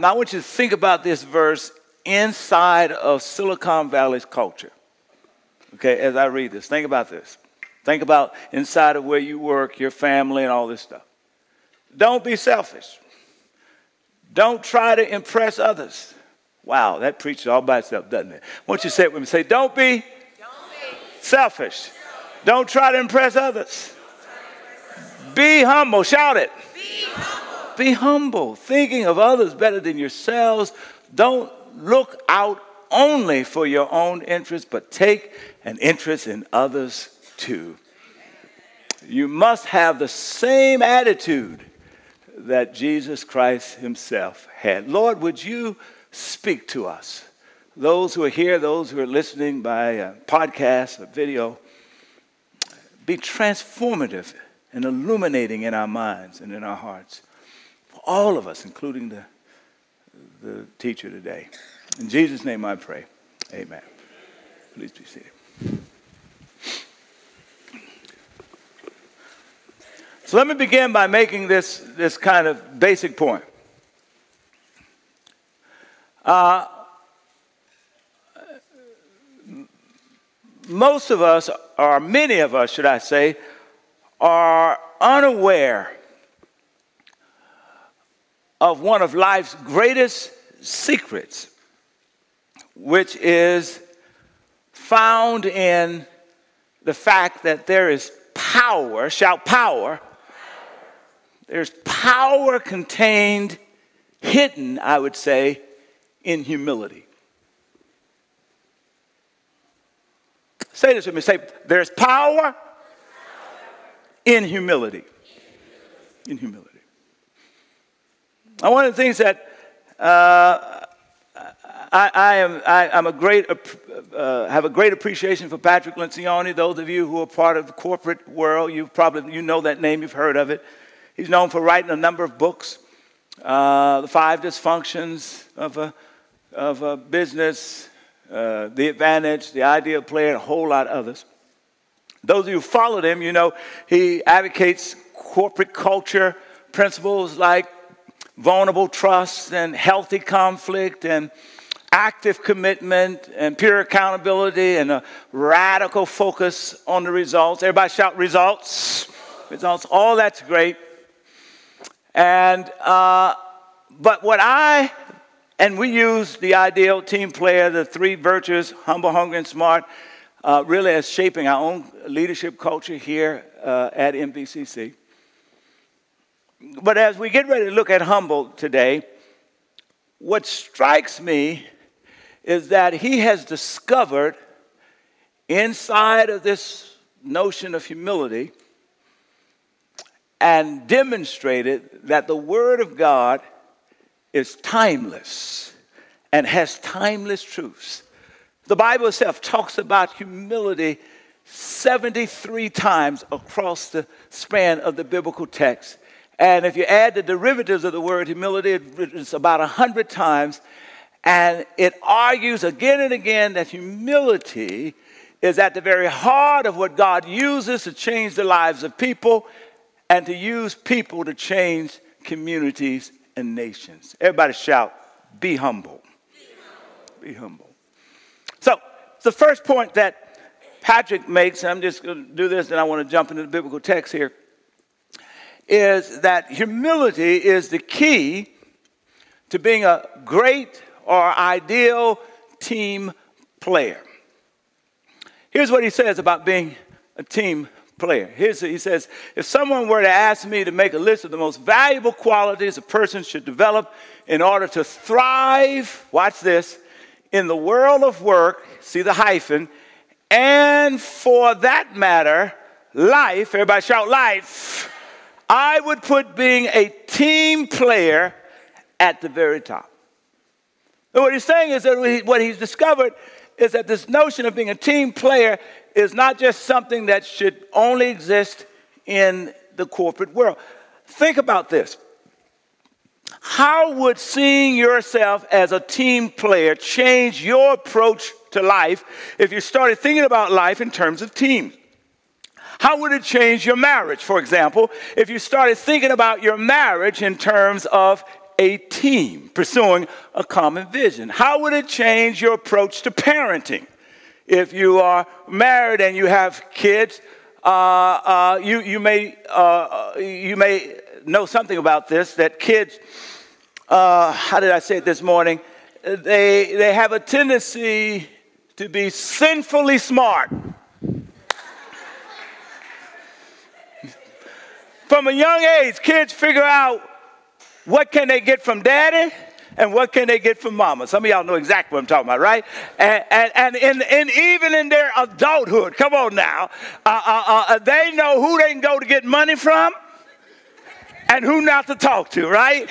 Now, I want you to think about this verse inside of Silicon Valley's culture. Okay, as I read this, think about this. Think about inside of where you work, your family, and all this stuff. Don't be selfish. Don't try to impress others. Wow, that preaches all by itself, doesn't it? I want you to say it with me. Say, don't be selfish. Don't try to impress others. Be humble. Shout it. Be humble. Be humble. Thinking of others better than yourselves. Don't look out only for your own interest, but take an interest in others too. You must have the same attitude that Jesus Christ himself had. Lord, would you speak to us? Those who are here, those who are listening by podcast or video, be transformative and illuminating in our minds and in our hearts. For all of us, including the teacher today. In Jesus' name I pray. Amen. Please be seated. So let me begin by making this kind of basic point. Most of us, or many of us, should I say, are unaware of one of life's greatest secrets, which is found in the fact that there is power, shout power. There's power contained, hidden, I would say, in humility. Say this with me. Say, there's power in humility. In humility. Now, one of the things that I have a great appreciation for Patrick Lencioni. Those of you who are part of the corporate world, you know that name, you've heard of it. He's known for writing a number of books, The 5 Dysfunctions of a Business, The Advantage, The Ideal Player, and a whole lot of others. Those of you who followed him, you know he advocates corporate culture principles like vulnerable trust and healthy conflict and active commitment and pure accountability and a radical focus on the results. Everybody shout results. Results. All that's great. And but we use the ideal team player, the 3 virtues, humble, hungry, and smart, really as shaping our own leadership culture here at NBCC. But as we get ready to look at humble today, what strikes me is that he has discovered inside of this notion of humility and demonstrated that the Word of God is timeless and has timeless truths. The Bible itself talks about humility 73 times across the span of the biblical text. And if you add the derivatives of the word humility, it's about 100 times. And it argues again and again that humility is at the very heart of what God uses to change the lives of people and to use people to change communities and nations. Everybody shout, be humble. Be humble. So the first point that Patrick makes, and I'm just going to do this, and I want to jump into the biblical text here, is that humility is the key to being a great or ideal team player. Here's what he says about being a team player. He says, if someone were to ask me to make a list of the most valuable qualities a person should develop in order to thrive, watch this, in the world of work, see the hyphen, and for that matter, life, everybody shout life, I would put being a team player at the very top. And what he's saying is that what he's discovered is that this notion of being a team player is not just something that should only exist in the corporate world. Think about this. How would seeing yourself as a team player change your approach to life if you started thinking about life in terms of teams? How would it change your marriage, for example, if you started thinking about your marriage in terms of a team pursuing a common vision? How would it change your approach to parenting? If you are married and you have kids, you may know something about this, that kids, how did I say it this morning? They have a tendency to be sinfully smart. From a young age, kids figure out what can they get from daddy and what can they get from mama. Some of y'all know exactly what I'm talking about, right? And even in their adulthood, come on now, they know who they can go to get money from and who not to talk to, right?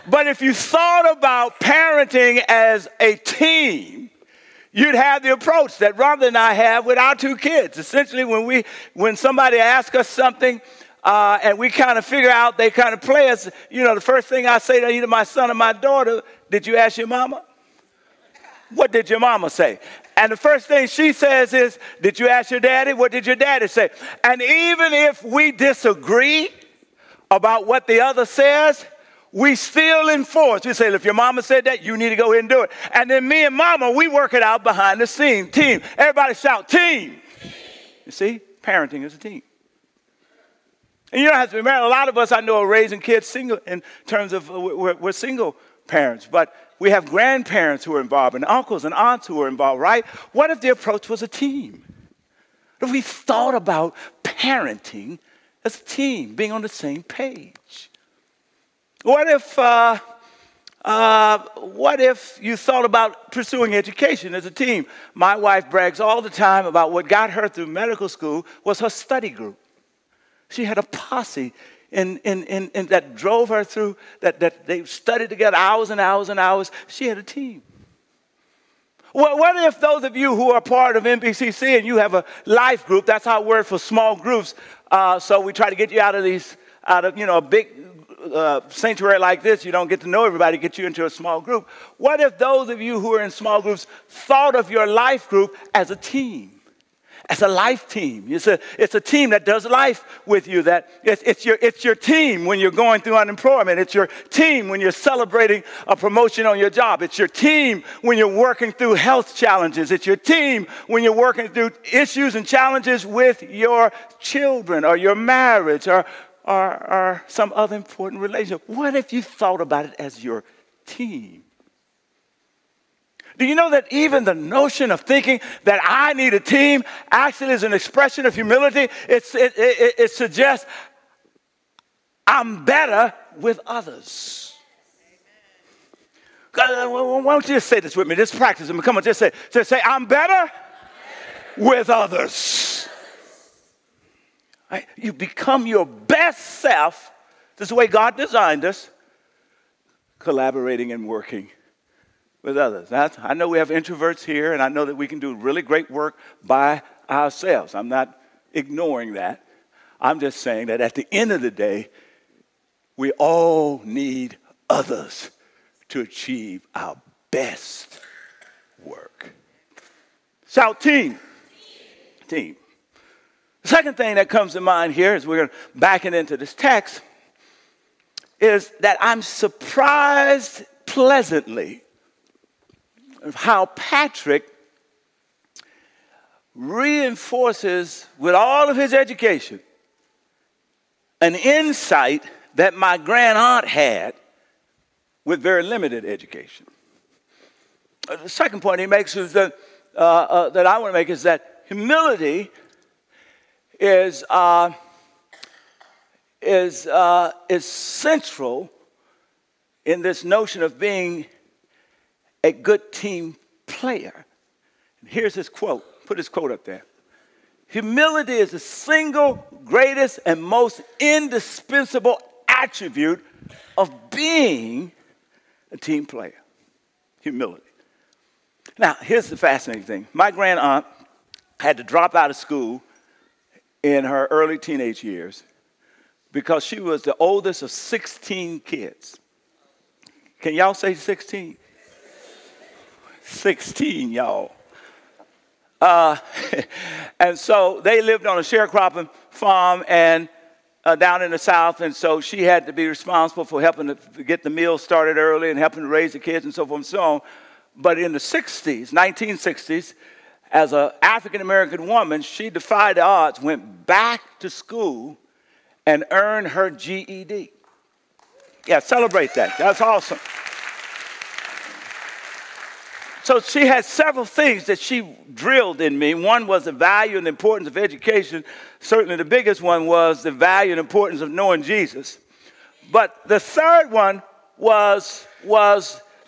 But if you thought about parenting as a team, you'd have the approach that Rhonda and I have with our two kids. Essentially, when somebody asks us something, and we kind of figure out, they kind of play us, the first thing I say to either my son or my daughter, did you ask your mama? What did your mama say? And the first thing she says is, did you ask your daddy? What did your daddy say? And even if we disagree about what the other says, we still enforce. We say, if your mama said that, you need to go ahead and do it. And then me and mama, we work it out behind the scene. Team. Everybody shout, team. You see, parenting is a team. And you don't have to be married. A lot of us, I know, are raising kids single in terms of we're single parents. But we have grandparents who are involved and uncles and aunts who are involved, right? What if the approach was a team? What if we thought about parenting as a team, being on the same page? What if you thought about pursuing education as a team? My wife brags all the time about what got her through medical school was her study group. She had a posse that drove her through, that they studied together hours and hours and hours. She had a team. Well, what if those of you who are part of NBCC and you have a life group, that's our word for small groups, so we try to get you out of a big sanctuary like this, you don't get to know everybody, get you into a small group. What if those of you who are in small groups thought of your life group as a team? As a life team. It's a team that does life with you. That it's your team when you're going through unemployment. It's your team when you're celebrating a promotion on your job. It's your team when you're working through health challenges. It's your team when you're working through issues and challenges with your children or your marriage or some other important relationship. What if you thought about it as your team? Do you know that even the notion of thinking that I need a team actually is an expression of humility? It suggests I'm better with others. Why don't you just say this with me? Just practice it. Come on, just say, I'm better with others. Right? You become your best self. This is the way God designed us, collaborating and working with others. I know we have introverts here, and I know that we can do really great work by ourselves. I'm not ignoring that. I'm just saying that at the end of the day, we all need others to achieve our best work. Shout team. Team. The second thing that comes to mind here as we're backing into this text is that I'm surprised pleasantly of how Patrick reinforces with all of his education an insight that my grand aunt had with very limited education. The second point he makes is that I want to make is that humility is central in this notion of being a good team player. And here's his quote. Put his quote up there. Humility is the single greatest and most indispensable attribute of being a team player. Humility. Now, here's the fascinating thing. My grand aunt had to drop out of school in her early teenage years because she was the oldest of 16 kids. Can y'all say 16? 16, y'all. And so they lived on a sharecropping farm, and down in the South, and so she had to be responsible for helping to get the meals started early and helping to raise the kids and so forth and so on. But in the 60s, 1960s, as an African-American woman, she defied the odds, went back to school, and earned her GED. Yeah, celebrate that. That's awesome. So she had several things that she drilled in me. One was the value and the importance of education. Certainly the biggest one was the value and importance of knowing Jesus. But the third one was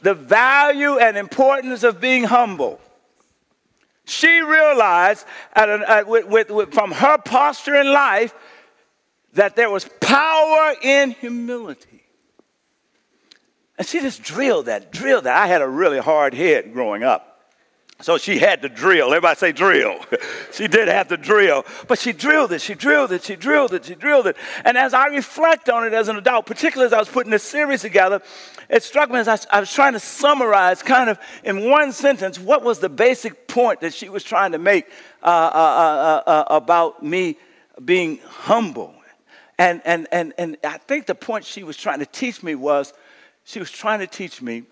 the value and importance of being humble. She realized from her posture in life that there was power in humility. And she just drilled that. I had a really hard head growing up. So she had to drill. Everybody say drill. She did have to drill. But she drilled it. And as I reflect on it as an adult, particularly as I was putting this series together, it struck me as I was trying to summarize kind of in one sentence what was the basic point that she was trying to make about me being humble. And I think the point she was trying to teach me was, she was trying to teach me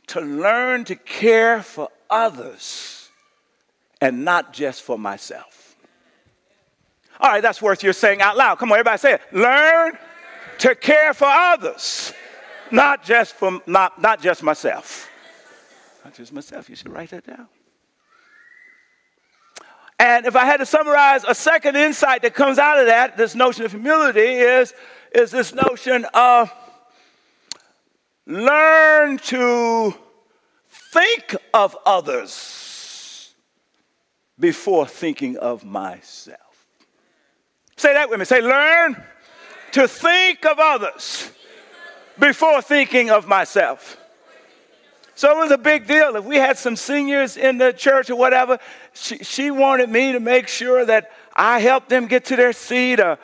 to learn to care for others and not just for myself. All right, that's worth your saying out loud. Come on, everybody say it. Learn to care for others, not just myself. Not just myself. You should write that down. And if I had to summarize a second insight that comes out of that, this notion of humility is this notion of learn to think of others before thinking of myself. Say that with me. Say, learn to think of others before thinking of myself. So it was a big deal. If we had some seniors in the church or whatever, she wanted me to make sure that I helped them get to their seat, or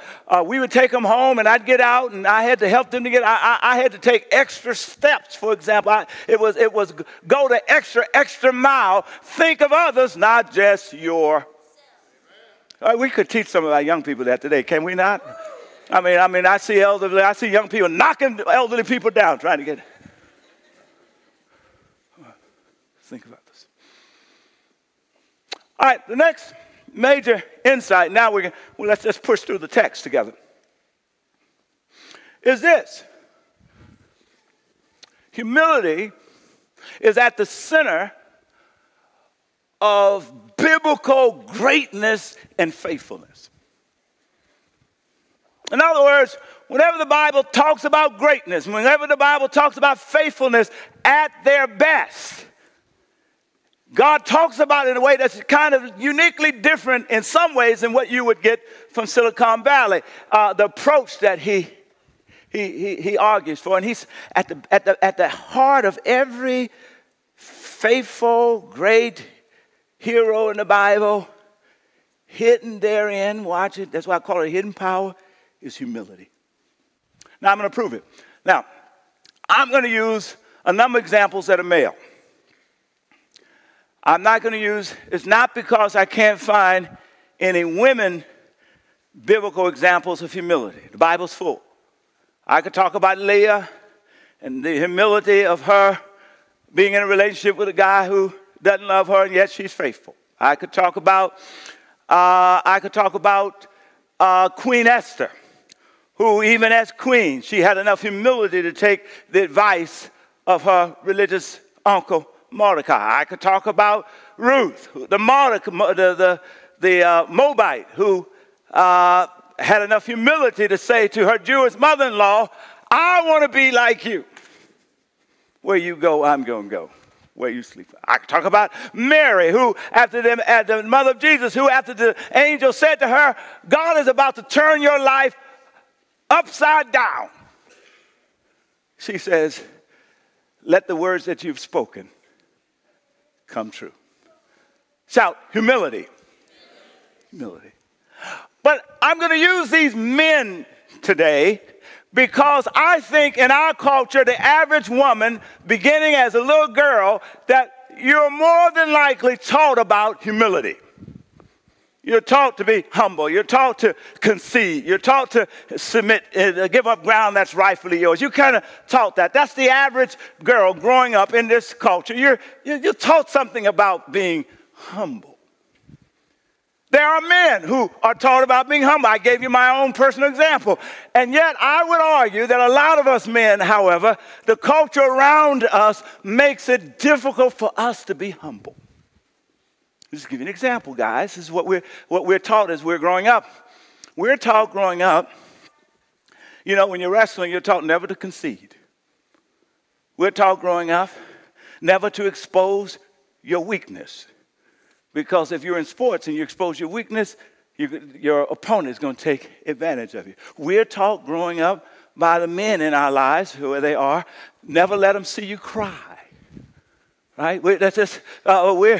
we would take them home and I'd get out and I had to help them to get, I had to take extra steps, for example. It was go the extra mile. Think of others, not just your. We could teach some of our young people that today, can we not? I mean, I see young people knocking elderly people down trying to get. Think of others. All right, the next major insight, now let's just push through the text together, is this. Humility is at the center of biblical greatness and faithfulness. In other words, whenever the Bible talks about greatness, whenever the Bible talks about faithfulness at their best, God talks about it in a way that's kind of uniquely different in some ways than what you would get from Silicon Valley. The approach that he argues for, and he's at the heart of every faithful, great hero in the Bible, hidden therein. Watch it. That's why I call it hidden power. Is humility. Now I'm going to prove it. Now I'm going to use a number of examples that are male. I'm not going to use, it's not because I can't find any women biblical examples of humility. The Bible's full. I could talk about Leah and the humility of her being in a relationship with a guy who doesn't love her and yet she's faithful. I could talk about Queen Esther, who even as queen, she had enough humility to take the advice of her religious uncle Mordecai. I could talk about Ruth, the Moabite, who had enough humility to say to her Jewish mother-in-law, I want to be like you. Where you go, I'm going to go. Where you sleep. I could talk about Mary, who the mother of Jesus, who after the angel said to her, God is about to turn your life upside down. She says, let the words that you've spoken come true. Shout, humility. Humility. But I'm going to use these men today because I think in our culture, the average woman, beginning as a little girl, that you're more than likely taught about humility. You're taught to be humble. You're taught to concede. You're taught to submit, give up ground that's rightfully yours. You kind of taught that. That's the average girl growing up in this culture. You're taught something about being humble. There are men who are taught about being humble. I gave you my own personal example. And yet I would argue that a lot of us men, however, the culture around us makes it difficult for us to be humble. Just give you an example, guys. This is what we're taught as we're growing up. We're taught growing up, when you're wrestling, you're taught never to concede. We're taught growing up never to expose your weakness. Because if you're in sports and you expose your weakness, your opponent is going to take advantage of you. We're taught growing up by the men in our lives, whoever they are, never let them see you cry. Right? That's just we're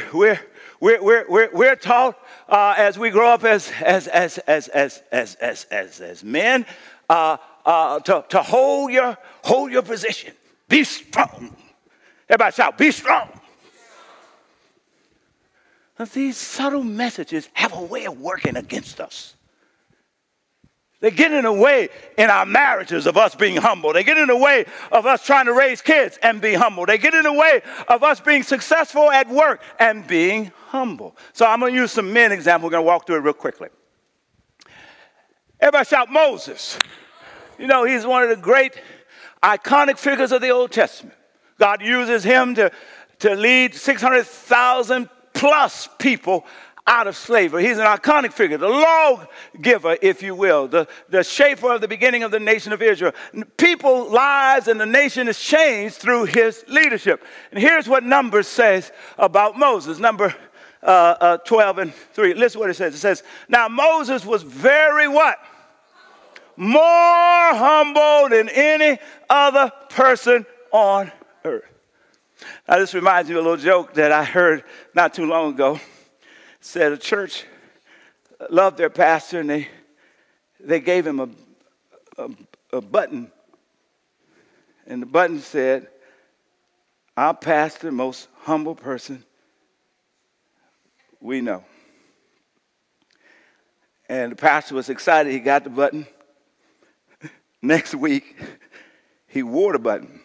taught as we grow up as men to hold your position. Be strong. Everybody shout, be strong. Now, these subtle messages have a way of working against us. They get in the way in our marriages of us being humble. They get in the way of us trying to raise kids and be humble. They get in the way of us being successful at work and being humble. So I'm going to use some men examples. We're going to walk through it real quickly. Everybody shout Moses. He's one of the great iconic figures of the Old Testament. God uses him to lead 600,000 plus people out of slavery. He's an iconic figure, the lawgiver, if you will, the shaper of the beginning of the nation of Israel. People's lives and the nation is changed through his leadership. And here's what Numbers says about Moses. Number 12 and 3. Listen to what it says. It says, now Moses was very what? More humble than any other person on earth. Now this reminds me of a little joke that I heard not too long ago. Said a church loved their pastor and they gave him a button. And the button said, our pastor, most humble person we know. And the pastor was excited he got the button. Next week, he wore the button.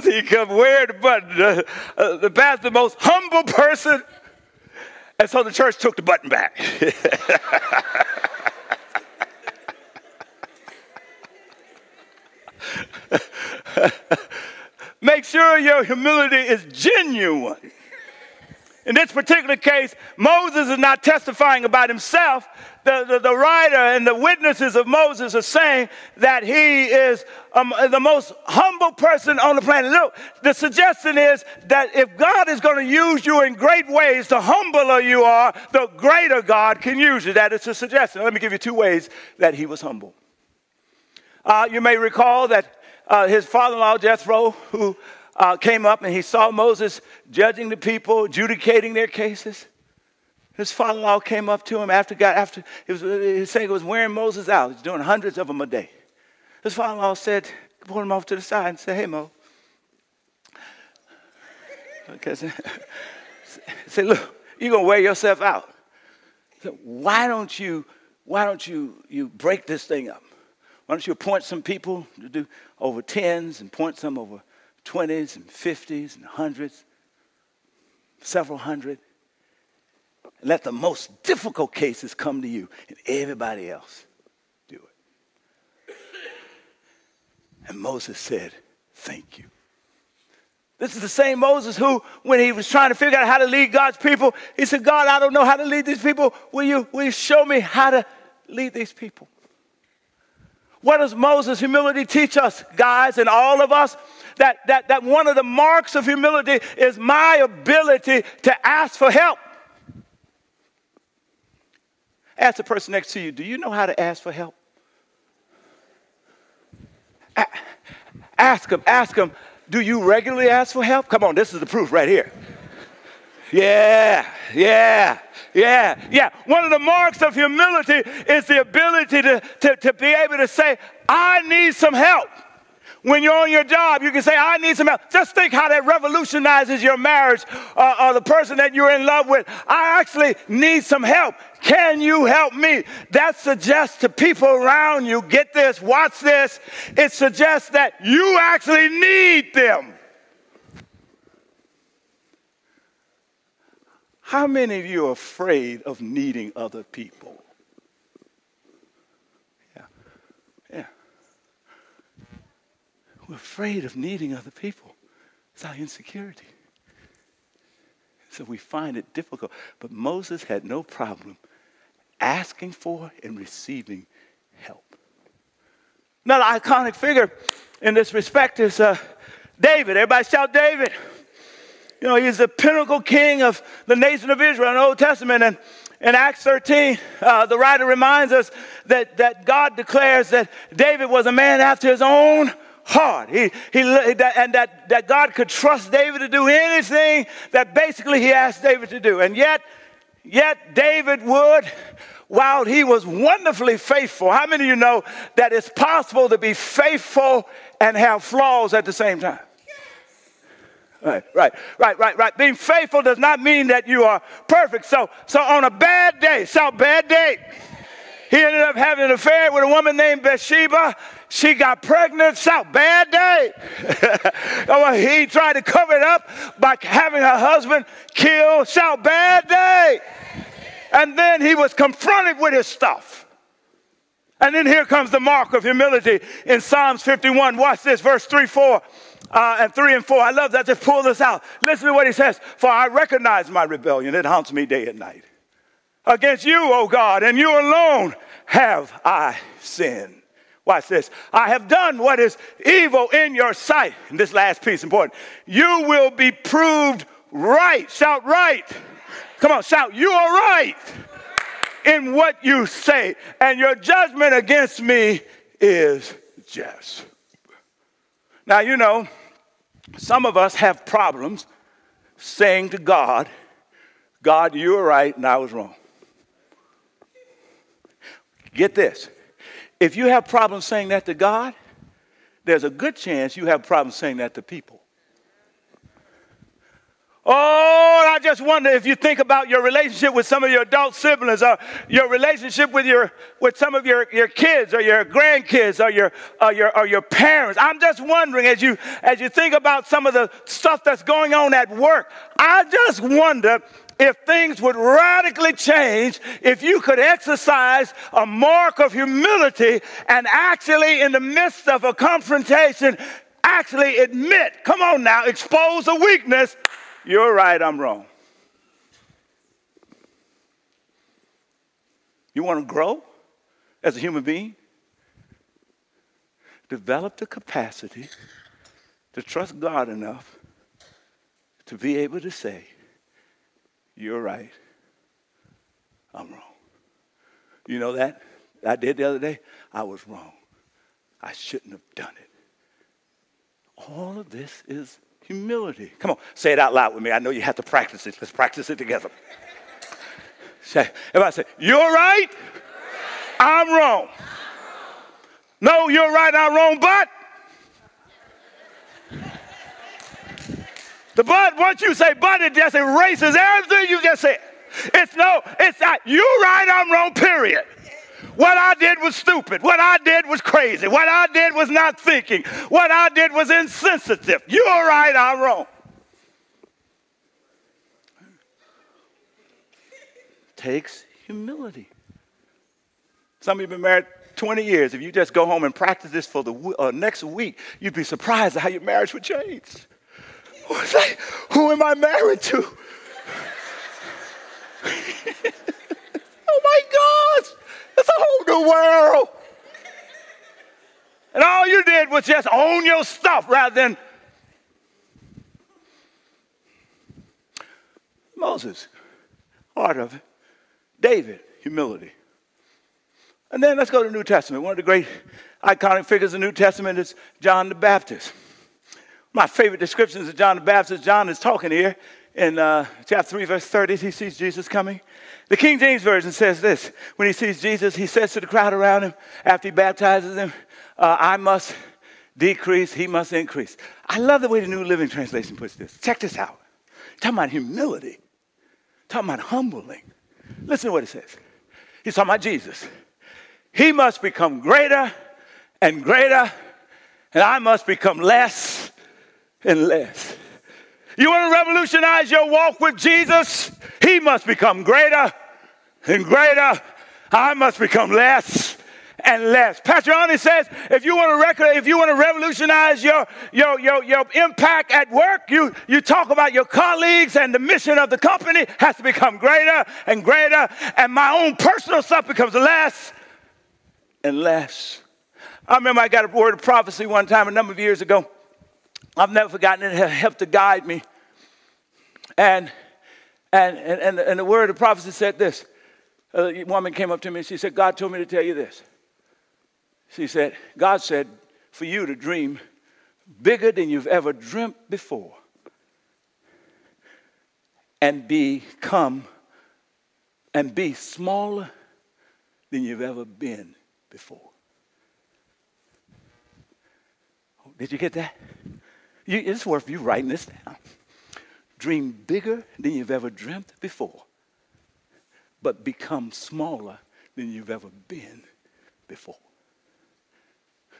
He come wear the button. The pastor, the most humble person. And so the church took the button back. Make sure your humility is genuine. In this particular case, Moses is not testifying about himself. The writer and the witnesses of Moses are saying that he is the most humble person on the planet. Look, the suggestion is that if God is going to use you in great ways, the humbler you are, the greater God can use you. That is a suggestion. Let me give you two ways that he was humble. You may recall that his father-in-law, Jethro, who came up and he saw Moses judging the people, adjudicating their cases. His father-in-law came up to him after he was saying he was wearing Moses out. He's doing hundreds of them a day. His father-in-law said, pulled him off to the side and said, hey, Mo. Okay, say, look, you're going to wear yourself out. So why don't you break this thing up? Why don't you appoint some people to do over 10s and appoint some over 20s and 50s and 100s, several hundred. Let the most difficult cases come to you and everybody else do it. And Moses said, thank you. This is the same Moses who, when he was trying to figure out how to lead God's people, he said, God, I don't know how to lead these people. Will you show me how to lead these people? What does Moses' humility teach us, guys, and all of us? That one of the marks of humility is my ability to ask for help. Ask the person next to you, do you know how to ask for help? Ask them, do you regularly ask for help? Come on, this is the proof right here. Yeah. One of the marks of humility is the ability to be able to say, I need some help. When you're on your job, you can say, I need some help. Just think how that revolutionizes your marriage or the person that you're in love with. I actually need some help. Can you help me? That suggests to people around you, get this, watch this. It suggests that you actually need them. How many of you are afraid of needing other people? Yeah. We're afraid of needing other people. It's our insecurity. So we find it difficult. But Moses had no problem asking for and receiving help. Another iconic figure in this respect is David. Everybody shout David. You know, he's the pinnacle king of the nation of Israel in the Old Testament. And in Acts 13, the writer reminds us that God declares that David was a man after his own heart. That God could trust David to do anything that basically he asked David to do. And yet David would, while he was wonderfully faithful, how many of you know that it's possible to be faithful and have flaws at the same time? Right. Being faithful does not mean that you are perfect. So on a bad day, shout bad day. He ended up having an affair with a woman named Bathsheba. She got pregnant. Shout bad day. He tried to cover it up by having her husband killed. Shout bad day. And then he was confronted with his stuff. And then here comes the mark of humility in Psalms 51. Watch this, verse 3 and 4. I love that. Just pull this out. Listen to what he says. For I recognize my rebellion. It haunts me day and night. Against you, O God, and you alone have I sinned. Watch this. I have done what is evil in your sight. And this last piece is important. You will be proved right. Shout right. Come on, shout. You are right in what you say. And your judgment against me is just. Now, you know, some of us have problems saying to God, God, you were right and I was wrong. Get this. If you have problems saying that to God, there's a good chance you have problems saying that to people. Oh, I just wonder if you think about your relationship with some of your adult siblings or your relationship with some of your kids or your grandkids or your parents. I'm just wondering as you think about some of the stuff that's going on at work, I just wonder if things would radically change if you could exercise a mark of humility and actually in the midst of a confrontation, actually admit, come on now, expose a weakness. You're right, I'm wrong. You want to grow as a human being? Develop the capacity to trust God enough to be able to say, you're right, I'm wrong. You know that? I did the other day. I was wrong. I shouldn't have done it. All of this is humility. Come on, say it out loud with me. I know you have to practice it. Let's practice it together. Everybody say, you're right, I'm wrong. No, you're right, I'm wrong, but. The but, once you say but, it just erases everything you just said. It's not, you're right, I'm wrong, period. What I did was stupid. What I did was crazy. What I did was not thinking. What I did was insensitive. You're right, I'm wrong. Takes humility. Some of you have been married 20 years. If you just go home and practice this for the next week, you'd be surprised at how your marriage would change. Who am I married to? Oh my gosh, it's a whole new world. And all you did was just own your stuff rather than Moses, heart of it. David, humility. And then let's go to the New Testament. One of the great iconic figures of the New Testament is John the Baptist. My favorite descriptions of John the Baptist, John is talking here in chapter 3, verse 30. He sees Jesus coming. The King James Version says this. When he sees Jesus, he says to the crowd around him, after he baptizes them, I must decrease, he must increase. I love the way the New Living Translation puts this. Check this out. Talking about humility. Talking about humbling. Listen to what it says. He's talking about Jesus. He must become greater and greater, and I must become less and less. You want to revolutionize your walk with Jesus? He must become greater and greater. I must become less and less. Pastor Arnie says, if you want to revolutionize your impact at work, you talk about your colleagues, and the mission of the company has to become greater and greater, and my own personal stuff becomes less and less. I remember I got a word of prophecy one time a number of years ago. I've never forgotten it. It helped to guide me. And the word of prophecy said this. A woman came up to me and she said, God told me to tell you this. She said, God said for you to dream bigger than you've ever dreamt before and be smaller than you've ever been before. Did you get that? It's worth you writing this down. Dream bigger than you've ever dreamt before, but become smaller than you've ever been before.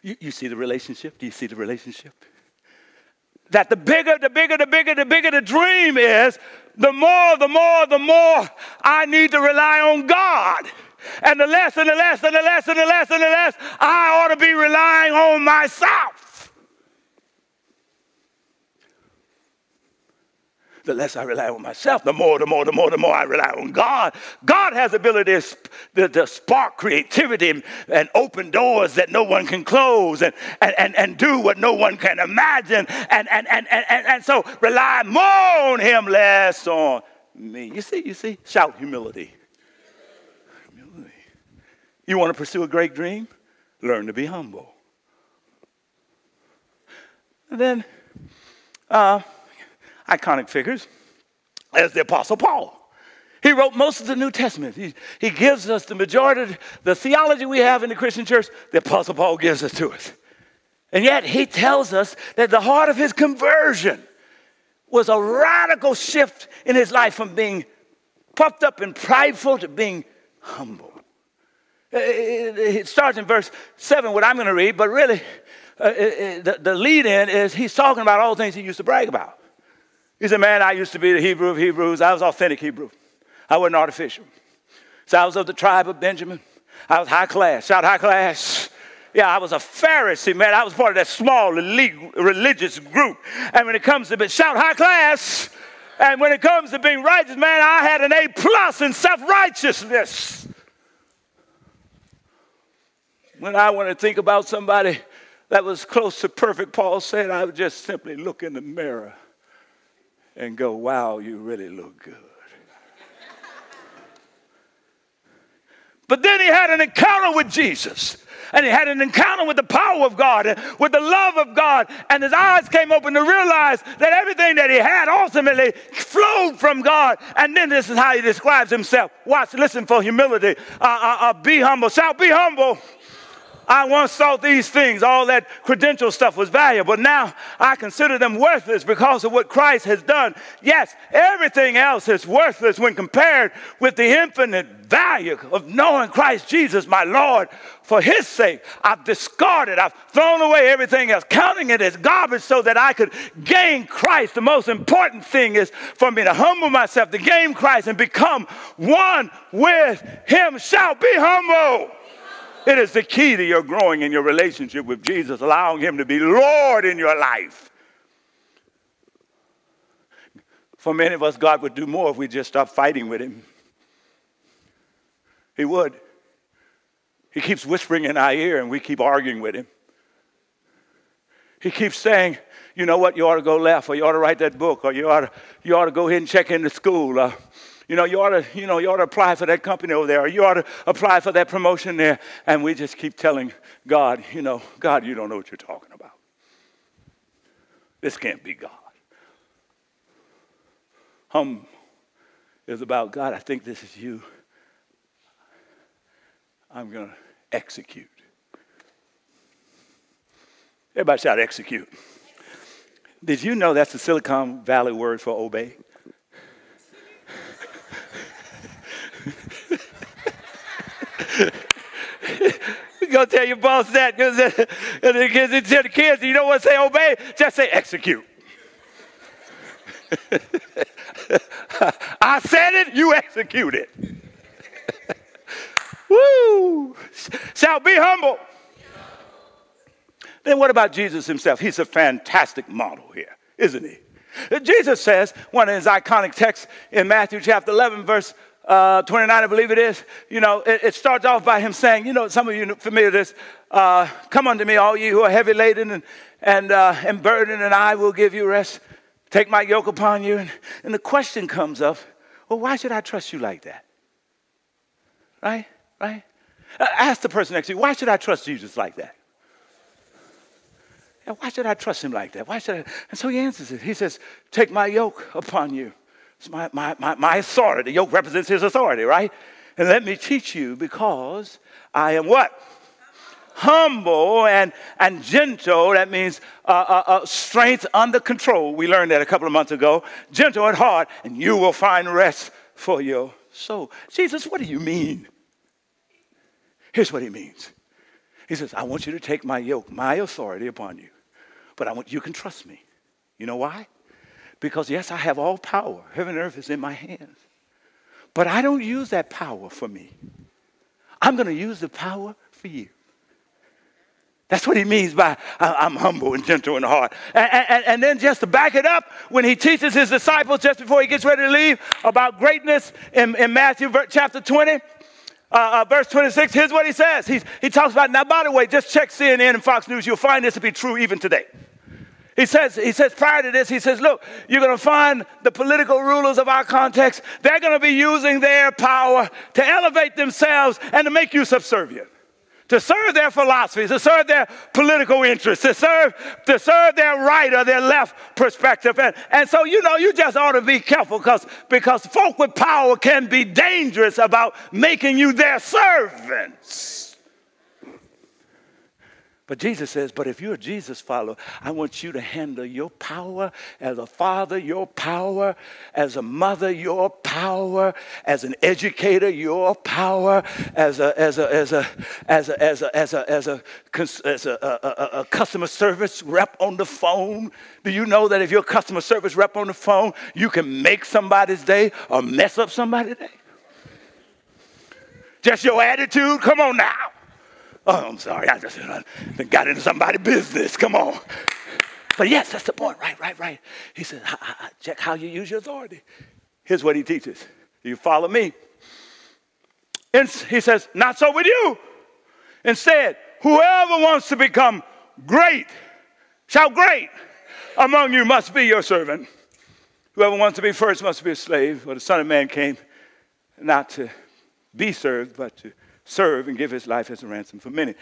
You see the relationship? Do you see the relationship? That the bigger the dream is, the more I need to rely on God. And the less I ought to be relying on myself. The less I rely on myself, the more I rely on God. God has the ability to spark creativity and open doors that no one can close and do what no one can imagine. And so rely more on him, less on me. You see? Shout humility. Humility. You want to pursue a great dream? Learn to be humble. And then, iconic figures as the Apostle Paul. He wrote most of the New Testament. He gives us the majority of the theology we have in the Christian church. The Apostle Paul gives us to us. And yet he tells us that the heart of his conversion was a radical shift in his life from being puffed up and prideful to being humble. It starts in verse 7, what I'm going to read, but really the lead-in is he's talking about all the things he used to brag about. He said, man, I used to be the Hebrew of Hebrews. I was authentic Hebrew. I wasn't artificial. So I was of the tribe of Benjamin. I was high class. Shout high class. Yeah, I was a Pharisee, man. I was part of that small elite religious group. And when it comes to shout high class, and when it comes to being righteous, man, I had an A+ in self-righteousness. When I want to think about somebody that was close to perfect, Paul said, I would just simply look in the mirror and go, wow, you really look good. But then he had an encounter with Jesus. And he had an encounter with the power of God, and with the love of God. And his eyes came open to realize that everything that he had ultimately flowed from God. And then this is how he describes himself. Watch, listen for humility. Be humble. Shout, be humble. I once thought these things, all that credential stuff was valuable. Now I consider them worthless because of what Christ has done. Yes, everything else is worthless when compared with the infinite value of knowing Christ Jesus, my Lord. For his sake, I've discarded, I've thrown away everything else, counting it as garbage so that I could gain Christ. The most important thing is for me to humble myself, to gain Christ and become one with him. Shout, be humble. It is the key to your growing in your relationship with Jesus, allowing him to be Lord in your life. For many of us, God would do more if we just stopped fighting with him. He would. He keeps whispering in our ear and we keep arguing with him. He keeps saying, you know what, you ought to go left, or you ought to write that book, or you ought to go ahead and check into school. You ought to apply for that company over there, or you ought to apply for that promotion there. And we just keep telling God, God, you don't know what you're talking about. This can't be God. Is about, God, I think this is you. I'm going to execute. Everybody shout execute. Did you know that's the Silicon Valley word for obey? You're going to tell your boss that because the kids, you don't want to say obey, just say execute. I said it, you execute it. Woo! Shall be humble. Then what about Jesus himself? He's a fantastic model here, isn't he? Jesus says, one of his iconic texts in Matthew chapter 11, verse 29, I believe it is. You know, it starts off by him saying, you know, some of you are familiar with this. Come unto me, all ye who are heavy laden and burdened, and I will give you rest. Take my yoke upon you. And the question comes up, well, why should I trust you like that? Right? Ask the person next to you, why should I trust Jesus like that? Yeah, why should I trust him like that? Why should I? And so he answers it. He says, take my yoke upon you. It's my authority. The yoke represents his authority, right? And let me teach you because I am what? Humble and gentle. That means strength under control. We learned that a couple of months ago. Gentle at heart, and you will find rest for your soul. Jesus, what do you mean? Here's what he means. He says, I want you to take my yoke, my authority upon you. But you can trust me. You know why? Because yes, I have all power. Heaven and earth is in my hands. But I don't use that power for me. I'm going to use the power for you. That's what he means by I'm humble and gentle in heart. And then just to back it up, when he teaches his disciples just before he gets ready to leave about greatness in Matthew chapter 20, verse 26, here's what he says. He talks about, now by the way, just check CNN and Fox News. You'll find this to be true even today. He says prior to this, he says, look, you're going to find the political rulers of our context. They're going to be using their power to elevate themselves and to make you subservient, to serve their philosophies, to serve their political interests, to serve their right or their left perspective. And so, you know, you just ought to be careful because folk with power can be dangerous about making you their servants. But Jesus says, but if you're a Jesus follower, I want you to handle your power as a father, your power as a mother, your power as an educator, your power as a customer service rep on the phone. Do you know that if you're a customer service rep on the phone, you can make somebody's day or mess up somebody's day? Just your attitude? Come on now. Oh, I'm sorry. I just got into somebody's business. Come on. But yes, that's the point. Right. He says, check how you use your authority. Here's what he teaches. You follow me. And he says, not so with you. Instead, whoever wants to become great, shout great, among you must be your servant. Whoever wants to be first must be a slave. For the Son of Man came not to be served, but to serve and give his life as a ransom for many.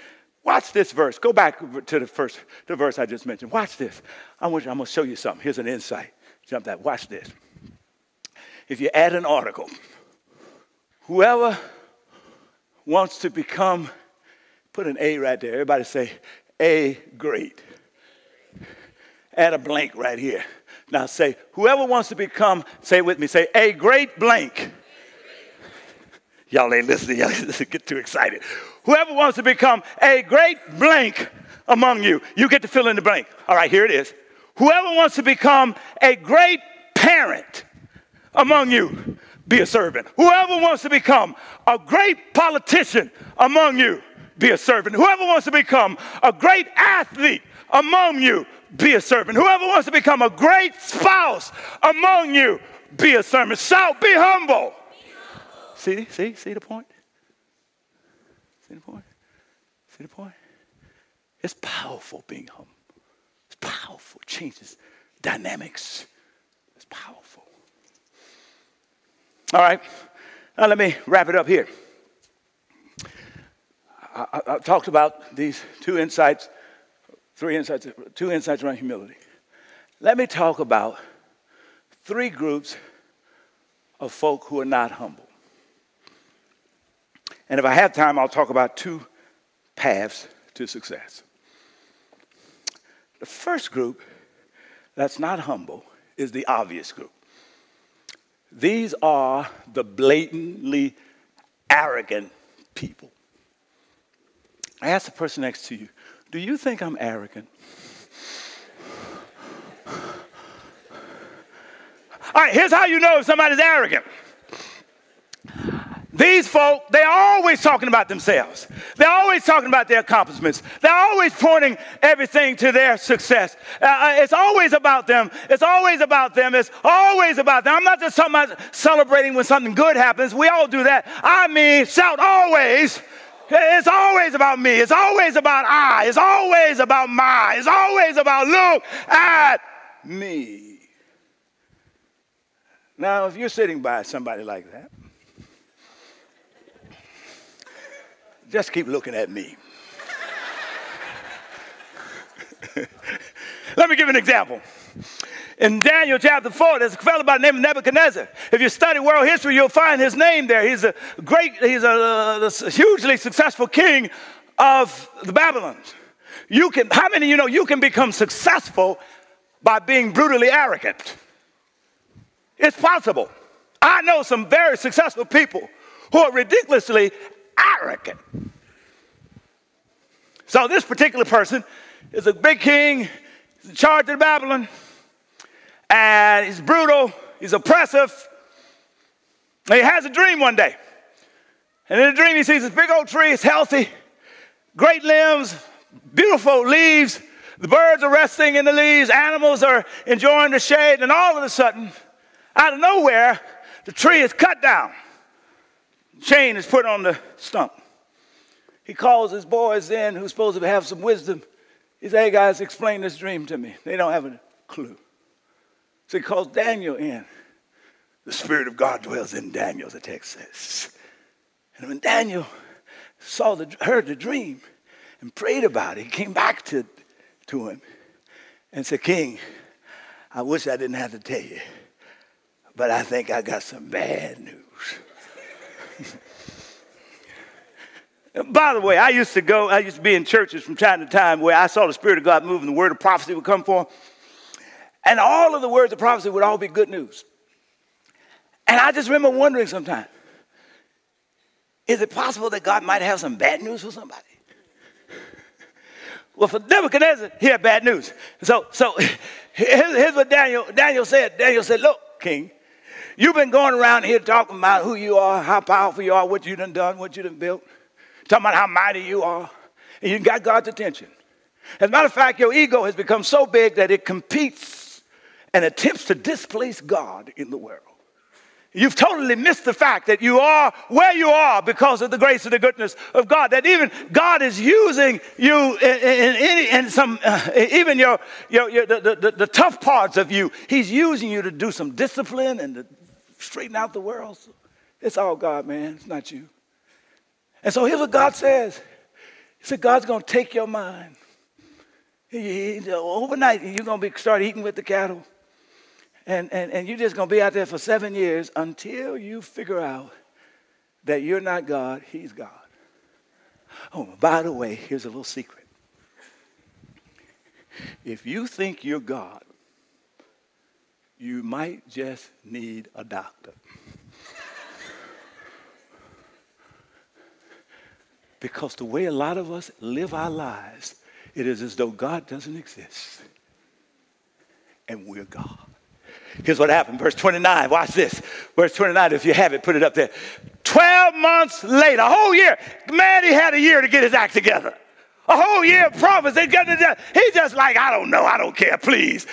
Watch this verse. Go back to the verse I just mentioned. Watch this. I'm going to show you something. Here's an insight. Jump that. Watch this. If you add an article, whoever wants to become, put an A right there. Everybody say, A great. Add a blank right here. Now say, whoever wants to become, say it with me, say, A great blank. Y'all ain't listening. Y'all get too excited. Whoever wants to become a great blank among you, you get to fill in the blank. All right, here it is. Whoever wants to become a great parent among you, be a servant. Whoever wants to become a great politician among you, be a servant. Whoever wants to become a great athlete among you, be a servant. Whoever wants to become a great spouse among you, be a servant. Shout, be humble. See the point? See the point? See the point? It's powerful being humble. It's powerful. It changes dynamics. It's powerful. All right. Now let me wrap it up here. I talked about these two insights around humility. Let me talk about three groups of folk who are not humble. And if I have time, I'll talk about two paths to success. The first group that's not humble is the obvious group. These are the blatantly arrogant people. I asked the person next to you, do you think I'm arrogant? All right, here's how you know if somebody's arrogant. These folk, they're always talking about themselves. They're always talking about their accomplishments. They're always pointing everything to their success. It's always about them. It's always about them. It's always about them. I'm not just talking about celebrating when something good happens. We all do that. I mean, shout always. It's always about me. It's always about I. It's always about my. It's always about look at me. Now, if you're sitting by somebody like that, just keep looking at me. Let me give you an example. In Daniel chapter 4, there's a fellow by the name of Nebuchadnezzar. If you study world history, you'll find his name there. He's a hugely successful king of the Babylons. How many of you know you can become successful by being brutally arrogant? It's possible. I know some very successful people who are ridiculously arrogant. So this particular person is a big king. He's in charge of Babylon. And he's brutal. He's oppressive. And he has a dream one day. And in the dream he sees this big old tree. It's healthy. Great limbs. Beautiful leaves. The birds are resting in the leaves. Animals are enjoying the shade. And all of a sudden, out of nowhere, the tree is cut down. Chain is put on the stump. He calls his boys in who's supposed to have some wisdom. He says, hey guys, explain this dream to me. They don't have a clue. So he calls Daniel in. The Spirit of God dwells in Daniel, the text says. And when Daniel heard the dream and prayed about it, he came back to him and said, King, I wish I didn't have to tell you, but I think I got some bad news. By the way, I used to be in churches from time to time where I saw the Spirit of God move and the word of prophecy would come forth. And all of the words of prophecy would all be good news. And I just remember wondering sometimes, is it possible that God might have some bad news for somebody? Well, for Nebuchadnezzar, he had bad news. So here's what Daniel said. Daniel said, look, King, you've been going around here talking about who you are, how powerful you are, what you done, what you done built. Talking about how mighty you are. And you got God's attention. As a matter of fact, your ego has become so big that it competes and attempts to displace God in the world. You've totally missed the fact that you are where you are because of the grace and the goodness of God. That even God is using you in some, even the tough parts of you. He's using you to do some discipline and to straighten out the world. So it's all God, man. It's not you. And so here's what God says. He said, God's going to take your mind. Overnight, you're going to start eating with the cattle. And you're just going to be out there for 7 years until you figure out that you're not God, he's God. Oh, by the way, here's a little secret. If you think you're God, you might just need a doctor. Because the way a lot of us live our lives, it is as though God doesn't exist. And we're God. Here's what happened. Verse 29. Watch this. Verse 29, if you have it, put it up there. 12 months later, a whole year. Man, he had a year to get his act together. A whole year of prophets. He's just like, I don't know. I don't care. Please.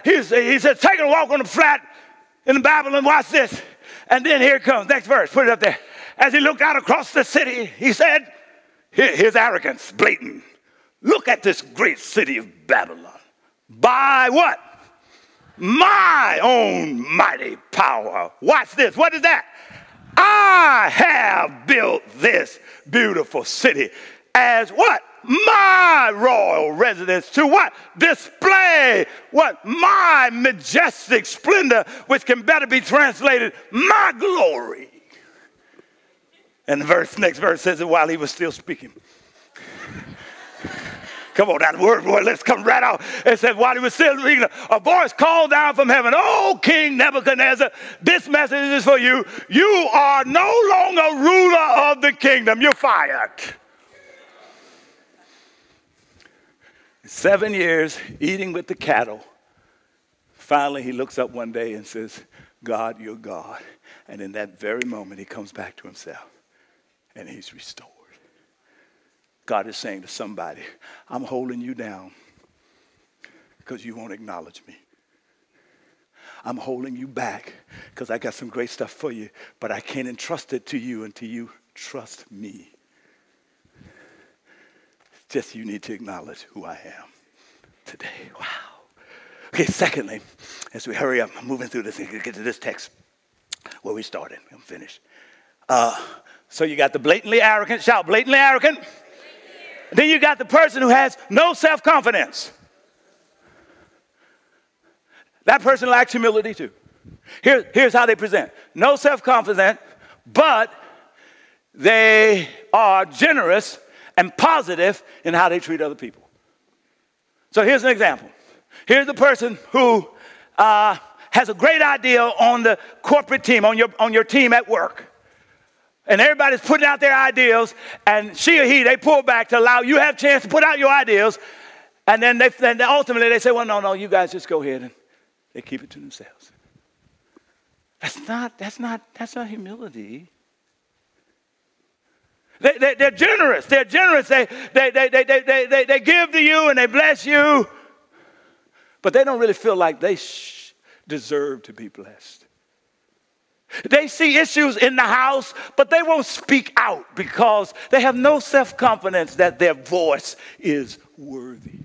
He said, take a walk on the flat in Babylon. Watch this. And then here it comes. Next verse. Put it up there. As he looked out across the city, he said, here's arrogance, blatant. Look at this great city of Babylon. By what? My own mighty power. Watch this. What is that? I have built this beautiful city as what? My royal residence to what? Display what? My majestic splendor, which can better be translated, my glory. And the next verse says it while he was still speaking. Come on, that word, boy, let's come right out. It says, while he was still reading, a voice called down from heaven, "Oh, King Nebuchadnezzar, this message is for you. You are no longer ruler of the kingdom. You're fired." 7 years eating with the cattle. Finally, he looks up one day and says, "God, you're God." And in that very moment, he comes back to himself and he's restored. God is saying to somebody, I'm holding you down because you won't acknowledge me. I'm holding you back because I got some great stuff for you, but I can't entrust it to you until you trust me. Just you need to acknowledge who I am today. Wow. Okay, secondly, as we hurry up, I'm moving through this and get to this text where we started. I'm finished. So you got the blatantly arrogant. Shout, blatantly arrogant. Then you got the person who has no self-confidence. That person lacks humility too. Here's how they present. No self-confidence, but they are generous and positive in how they treat other people. So here's an example. Here's the person who has a great idea on the corporate team, on your team at work. And everybody's putting out their ideas, and she or he, they pull back to allow you to have a chance to put out your ideas. And then ultimately they say, well, no, you guys just go ahead, and they keep it to themselves. That's not humility. They're generous. They're generous. They give to you and they bless you, but they don't really feel like they deserve to be blessed. They see issues in the house, but they won't speak out because they have no self-confidence that their voice is worthy.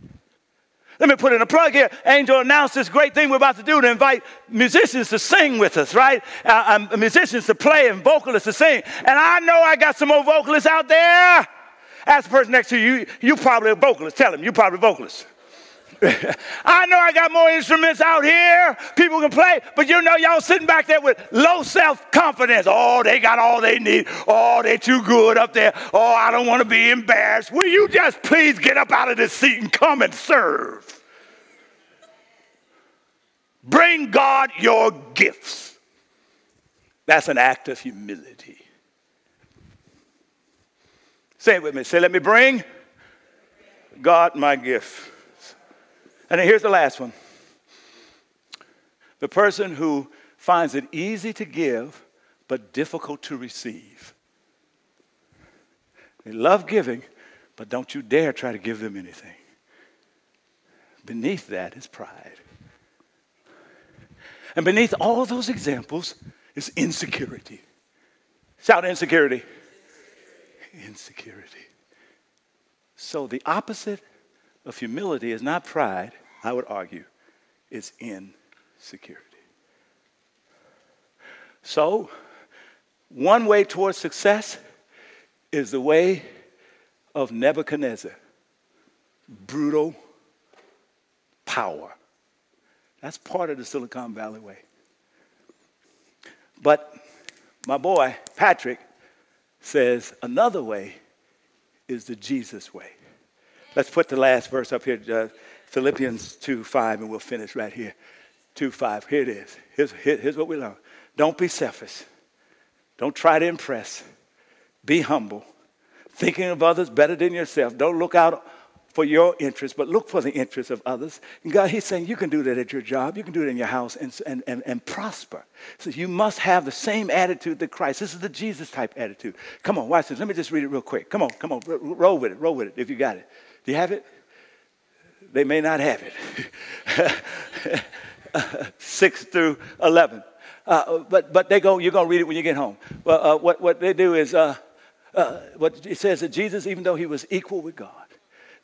Let me put in a plug here. Angel announced this great thing we're about to do to invite musicians to sing with us, right? Musicians to play and vocalists to sing. And I know I got some more vocalists out there. Ask the person next to you, you probably a vocalist. Tell him, you probably a vocalist. I know I got more instruments out here. People can play, but you know y'all sitting back there with low self-confidence. Oh, they got all they need. Oh, they too good up there. Oh, I don't want to be embarrassed. Will you just please get up out of this seat and come and serve? Bring God your gifts. That's an act of humility. Say it with me. Say, let me bring God my gift. And then here's the last one. The person who finds it easy to give, but difficult to receive. They love giving, but don't you dare try to give them anything. Beneath that is pride. And beneath all of those examples is insecurity. Shout insecurity. Insecurity. So the opposite of humility is not pride, I would argue, it's insecurity. So, one way towards success is the way of Nebuchadnezzar. Brutal power. That's part of the Silicon Valley way. But my boy, Patrick, says another way is the Jesus way. Let's put the last verse up here, Philippians 2:5, and we'll finish right here. 2:5, here it is. Here's what we learn. Don't be selfish. Don't try to impress. Be humble. Thinking of others better than yourself. Don't look out for your interests, but look for the interests of others. And God, he's saying you can do that at your job. You can do it in your house and prosper. So you must have the same attitude that Christ. This is the Jesus type attitude. Come on, watch this. Let me just read it real quick. Come on. Roll with it if you got it. Do you have it? They may not have it. 6 through 11. But you're going to read it when you get home. Well, what they do is, what it says that Jesus, even though he was equal with God,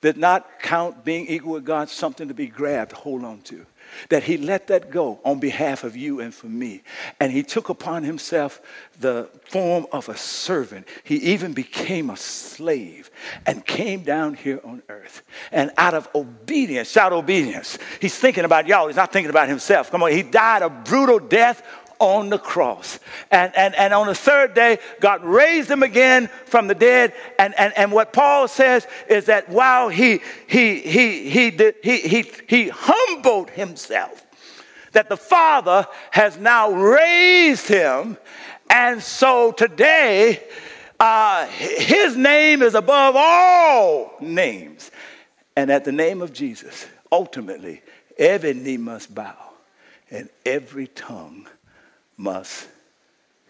did not count being equal with God something to be grabbed, hold on to. That he let that go on behalf of you and for me. And he took upon himself the form of a servant. He even became a slave and came down here on earth. And out of obedience, shout obedience. He's thinking about y'all. He's not thinking about himself. Come on, he died a brutal death on the cross. And on the third day, God raised him again from the dead. And what Paul says is that while he humbled himself, that the Father has now raised him. And so today, his name is above all names. And at the name of Jesus, ultimately, every knee must bow and every tongue must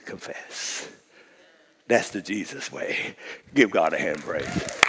confess. That's the Jesus way. Give God a hand praise.